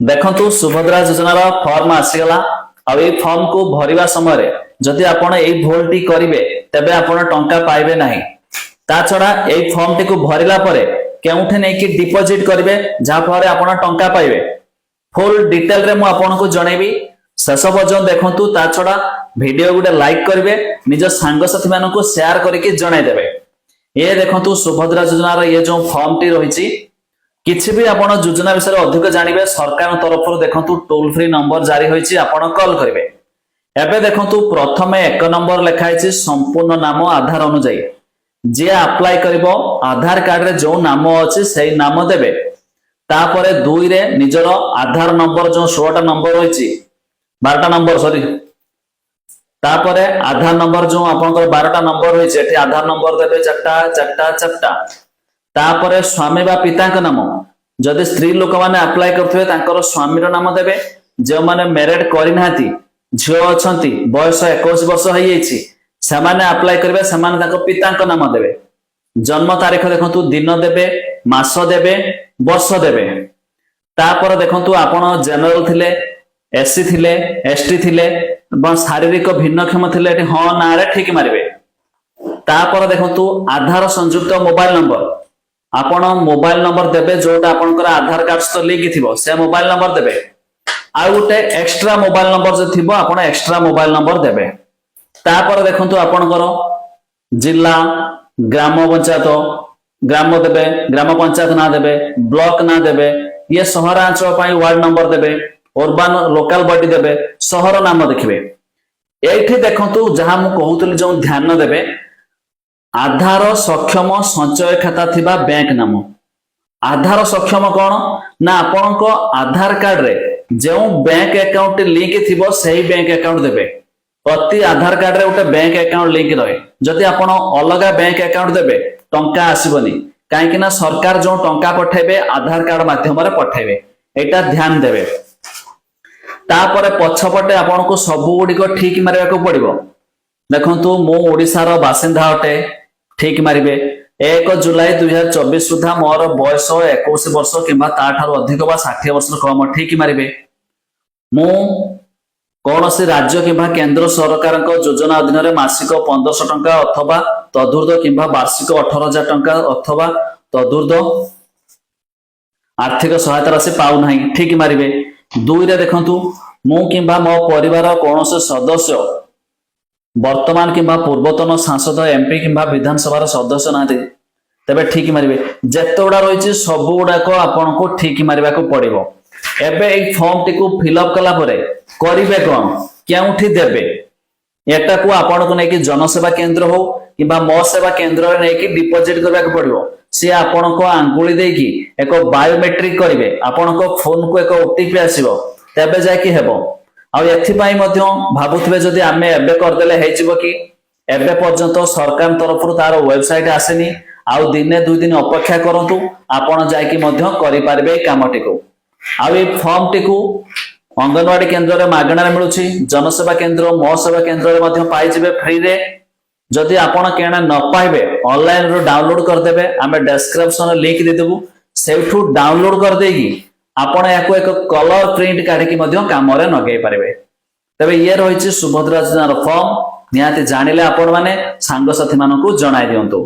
देखंतु सुभद्रा योजनार फॉर्म आसीगला आ ए फॉर्म को भरिबा समय जदि आपण ए भूलटी करिवे तबे आपण टंका पाइबे नाही। ता छडा ए फॉर्म टी को भरिला परे केउठे नै कि डिपॉजिट करिवे जा फरे आपण टंका पाइबे। फुल डिटेल रे मु आपण को जणेबी शेष पर्यंत देखंतु। ता छडा वीडियो गुडे लाइक करिवे निज सांग साथी मानन को शेयर करके जणाई देबे। ए देखंतु सुभद्रा योजनार ये जो फॉर्म टी रहिछि किछि भी आपण योजना विषय अधिक जानिबे सरकार तरफ देखंतु टोल फ्री नंबर जारी होईछि आपण कॉल करिवे। एबे देखंतु प्रथमे 1 नंबर लिखाइछि संपूर्ण नाम आधार अनुसार जे अप्लाई करिवो आधार कार्ड रे जो नाम अछि सेही नाम देबे। तापरे 2 रे निजर आधार नंबर जो 16टा नंबर होईछि 12टा नंबर सॉरी तापरे आधार नंबर जो आपनकर 12टा नंबर होईछि एठी आधार नंबर देबे चारटा तापरे स्वामी बा पिता का नाम जदि स्त्री लोक माने अप्लाई करथिबे तांकर स्वामीर नाम देबे। जे माने मैरिड करि नाथि झियो अछंती बयस 21 वर्ष होई जाईछि से माने अप्लाई करबे से माने तांकर पिता का नाम देबे। जन्म तारीख देखंतु दिन देबे मास देबे वर्ष देबे। तापर देखंतु आपण जनरल थिले एससी थिले एसटी थिले बा शारीरिक भिन्नक्षम थिले एठी हां ना रे ठीक मारिबे। तापर देखंतु आधार संयुक्त मोबाइल नंबर आपण मोबाइल नंबर देबे जोटा आपनकर आधार कार्ड सहित लिंक थिबो से मोबाइल नंबर देबे। आ गोटे एक्स्ट्रा मोबाइल नंबर जे थिबो आपण एक्स्ट्रा मोबाइल नंबर देबे। तापर देखंतु आपनकर जिला ग्राम पंचायत ग्राम देबे ग्राम पंचायत ना देबे ब्लॉक ना देबे ये सहरांचल पई वार्ड नंबर देबे अर्बन लोकल बॉडी देबे शहर नाम देखिबे। एठी देखंतु जहां मु कहउतली जो ध्यान देबे आधार सक्षम संचय खाता थिबा बैंक नाम। आधार सक्षम कौन ना आपनको आधार कार्ड रे जो बैंक अकाउंट लिंक थिबो सही बैंक अकाउंट देबे। प्रति आधार कार्ड रे उटे बैंक अकाउंट लिंक रहे। जदि आपण अलगा बैंक अकाउंट देबे टंका आसीबनी काहे कि ना सरकार जो टंका पठाइबे आधार कार्ड माध्यम रे पठाइबे एटा ध्यान देबे। तापरे पछपटे आपनको सब गुडी को ठीक मारिबा को पड़िबो। देखंतु मो ओडिसा रो बासिंदा होटे ठीक मारिबे। 1 जुलाई 2024 सुधा मोर बयस 21 वर्ष किंबा ताठारो अधिक बा 60 वर्ष कम ठीक मारिबे। मु कोनोसी राज्य किंबा केंद्र सरकार को योजना अधीन रे मासिक 1500 टंका अथवा तदुर्ध किंबा वार्षिक 18000 टंका अथवा तदुर्ध आर्थिक सहायता राशि पाउ नाही ठीक मारिबे। 2 रे देखंतु मु किंबा मो परिवार कोनोसी सदस्य वर्तमान किंबा पूर्वतन सांसद एमपी किंबा विधानसभा सदस्य नाते तबे ठीक मारिबे। जेतोडा रहिछि सब गुडा को आपन को ठीक मारिबा को पड़िबो। एबे ए फॉर्म टी को फिल अप कला परे करिवे कोन केउठी देबे एटा को आपन को नै कि जनसेवा केंद्र हो किंबा मो सेवा केंद्र रे नै कि डिपॉजिट करबा को पड़िबो। से आपन को आंगुली दे कि एको बायोमेट्रिक करिवे आपन को फोन को एको ओटीपी आसीबो तबे जाय कि हेबो। आ एथिपाई मध्य भाबुथबे जदि आमे एबे करदेले हेजिबो कि एबे पर्यंत सरकार तरफ तार वेबसाइट आसेनी आउ दिने 2 दिन अपेक्षा करंतु आपण जाय कि मध्य करि पारबे कामटी को। आ ए फॉर्म टी को अंगनवाड़ी केंद्र रे मागणा रे मिलुछि जनसेवा केंद्र मो सेवा केंद्र रे मध्य पाई जिवे फ्री रे। जदि आपण केना न पाइबे ऑनलाइन रो डाउनलोड कर देबे आमे डिस्क्रिप्शन लिंक दे देबु सेठू डाउनलोड कर देगी आपण याको एक कलर प्रिंट काढी कि मध्य काम रे नगै पारबे। तबे ये रहिछि सुभद्रा योजनार फॉर्म निहाती जानिले आपण माने सांग साथी मानकु जणाई दियंतु।